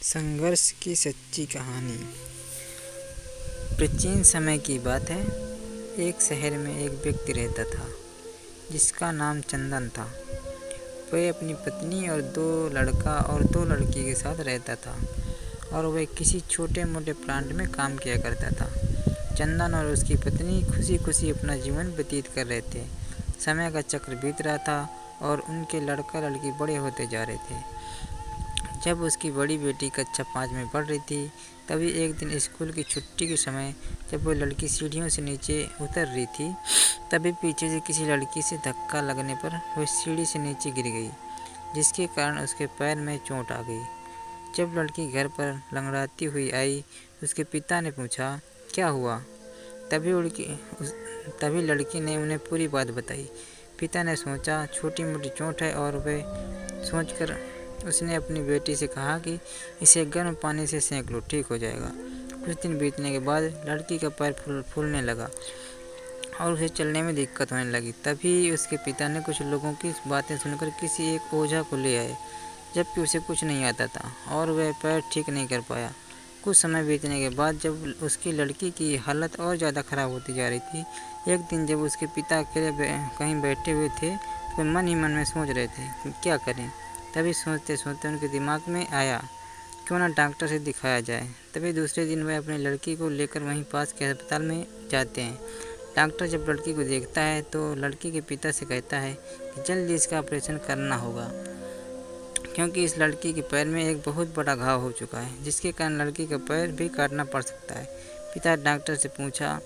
संघर्ष की सच्ची कहानी। प्राचीन समय की बात है। एक शहर में एक व्यक्ति रहता था जिसका नाम चंदन था। वह अपनी पत्नी और दो लड़की के साथ रहता था और वह किसी छोटे मोटे प्लांट में काम किया करता था। चंदन और उसकी पत्नी खुशी खुशी अपना जीवन व्यतीत कर रहे थे। समय का चक्र बीत रहा था और उनके लड़का लड़की बड़े होते जा रहे थे। जब उसकी बड़ी बेटी कक्षा 5 में पढ़ रही थी, तभी एक दिन स्कूल की छुट्टी के समय जब वह लड़की सीढ़ियों से नीचे उतर रही थी, तभी पीछे से किसी लड़की से धक्का लगने पर वह सीढ़ी से नीचे गिर गई, जिसके कारण उसके पैर में चोट आ गई। जब लड़की घर पर लंगड़ाती हुई आई, उसके पिता ने पूछा, क्या हुआ? तभी लड़की ने उन्हें पूरी बात बताई। पिता ने सोचा छोटी मोटी चोट है और वह सोचकर उसने अपनी बेटी से कहा कि इसे गर्म पानी से सेंक लो, ठीक हो जाएगा। कुछ दिन बीतने के बाद लड़की का पैर फूलने लगा और उसे चलने में दिक्कत होने लगी। तभी उसके पिता ने कुछ लोगों की बातें सुनकर किसी एक ओझा को ले आए, जबकि उसे कुछ नहीं आता था और वह पैर ठीक नहीं कर पाया। कुछ समय बीतने के बाद जब उसकी लड़की की हालत और ज़्यादा खराब होती जा रही थी, एक दिन जब उसके पिता अकेले कहीं बैठे हुए थे तो मन ही मन में सोच रहे थे कि क्या करें। तभी सोचते सोचते उनके दिमाग में आया, क्यों ना डॉक्टर से दिखाया जाए। तभी दूसरे दिन वह अपनी लड़की को लेकर वहीं पास के अस्पताल में जाते हैं। डॉक्टर जब लड़की को देखता है तो लड़की के पिता से कहता है कि जल्दी इसका ऑपरेशन करना होगा, क्योंकि इस लड़की के पैर में एक बहुत बड़ा घाव हो चुका है, जिसके कारण लड़की का पैर भी काटना पड़ सकता है। पिता डॉक्टर से पूछा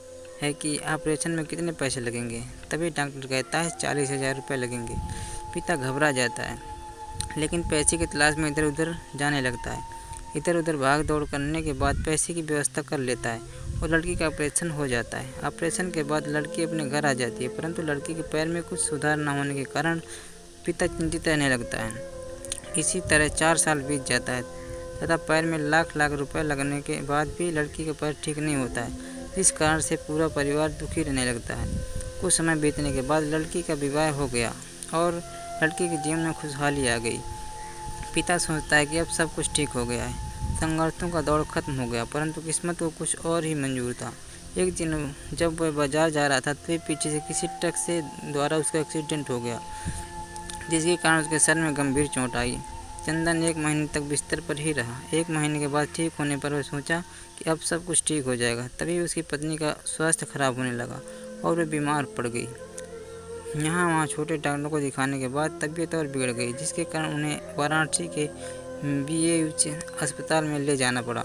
है कि ऑपरेशन में कितने पैसे लगेंगे। तभी डॉक्टर कहता है 40,000 रुपये लगेंगे। पिता घबरा जाता है, लेकिन पैसे की तलाश में इधर उधर जाने लगता है। इधर उधर भाग दौड़ करने के बाद पैसे की व्यवस्था कर लेता है और लड़की का ऑपरेशन हो जाता है। ऑपरेशन के बाद लड़की अपने घर आ जाती है, परंतु लड़की के पैर में कुछ सुधार न होने के कारण पिता चिंतित रहने लगता है। इसी तरह 4 साल बीत जाता है तथा पैर में लाख लाख रुपए लगने के बाद भी लड़की का पैर ठीक नहीं होता है। इस कारण से पूरा परिवार दुखी रहने लगता है। कुछ समय बीतने के बाद लड़की का विवाह हो गया और लड़की के जीवन में खुशहाली आ गई। पिता सोचता है कि अब सब कुछ ठीक हो गया है, संघर्षों का दौर खत्म हो गया, परंतु किस्मत को कुछ और ही मंजूर था। एक दिन जब वह बाजार जा रहा था तो पीछे से किसी ट्रक से द्वारा उसका एक्सीडेंट हो गया, जिसके कारण उसके सर में गंभीर चोट आई। चंदन 1 महीने तक बिस्तर पर ही रहा। 1 महीने के बाद ठीक होने पर वह सोचा कि अब सब कुछ ठीक हो जाएगा। तभी उसकी पत्नी का स्वास्थ्य खराब होने लगा और वह बीमार पड़ गई। यहाँ वहाँ छोटे डॉक्टरों को दिखाने के बाद तबीयत और बिगड़ गई, जिसके कारण उन्हें वाराणसी के BH अस्पताल में ले जाना पड़ा।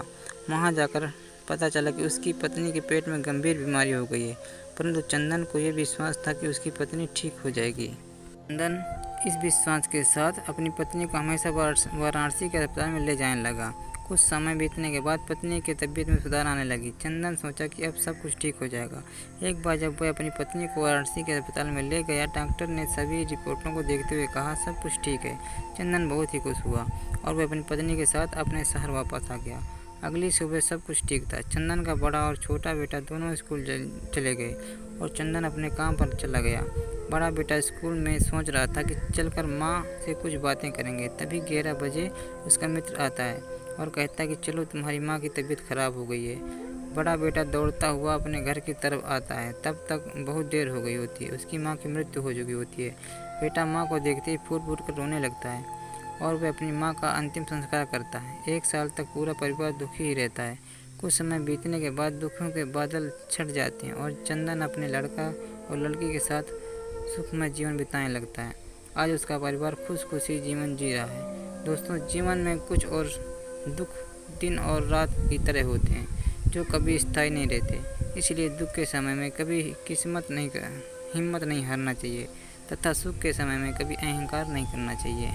वहाँ जाकर पता चला कि उसकी पत्नी के पेट में गंभीर बीमारी हो गई है, परंतु चंदन को यह विश्वास था कि उसकी पत्नी ठीक हो जाएगी। चंदन इस विश्वास के साथ अपनी पत्नी को हमेशा वाराणसी के अस्पताल में ले जाने लगा। कुछ समय बीतने के बाद पत्नी की तबीयत में सुधार आने लगी। चंदन सोचा कि अब सब कुछ ठीक हो जाएगा। एक बार जब वह अपनी पत्नी को वाराणसी के अस्पताल में ले गया, डॉक्टर ने सभी रिपोर्टों को देखते हुए कहा सब कुछ ठीक है। चंदन बहुत ही खुश हुआ और वह अपनी पत्नी के साथ अपने शहर वापस आ गया। अगली सुबह सब कुछ ठीक था। चंदन का बड़ा और छोटा बेटा दोनों स्कूल चले गए और चंदन अपने काम पर चला गया। बड़ा बेटा स्कूल में सोच रहा था कि चलकर माँ से कुछ बातें करेंगे। तभी 11 बजे उसका मित्र आता है और कहता है कि चलो तुम्हारी माँ की तबीयत खराब हो गई है। बड़ा बेटा दौड़ता हुआ अपने घर की तरफ आता है। तब तक बहुत देर हो गई होती है, उसकी माँ की मृत्यु हो चुकी होती है। बेटा माँ को देखते ही फूट फूट कर रोने लगता है और वह अपनी माँ का अंतिम संस्कार करता है। 1 साल तक पूरा परिवार दुखी ही रहता है। कुछ समय बीतने के बाद दुखों के बादल छट जाते हैं और चंदन अपने लड़का और लड़की के साथ सुखमय जीवन बिताने लगता है। आज उसका परिवार खुश खुशी जीवन जी रहा है। दोस्तों, जीवन में कुछ और दुख दिन और रात की तरह होते हैं, जो कभी स्थायी नहीं रहते। इसलिए दुख के समय में कभी हिम्मत नहीं हारना चाहिए तथा सुख के समय में कभी अहंकार नहीं करना चाहिए।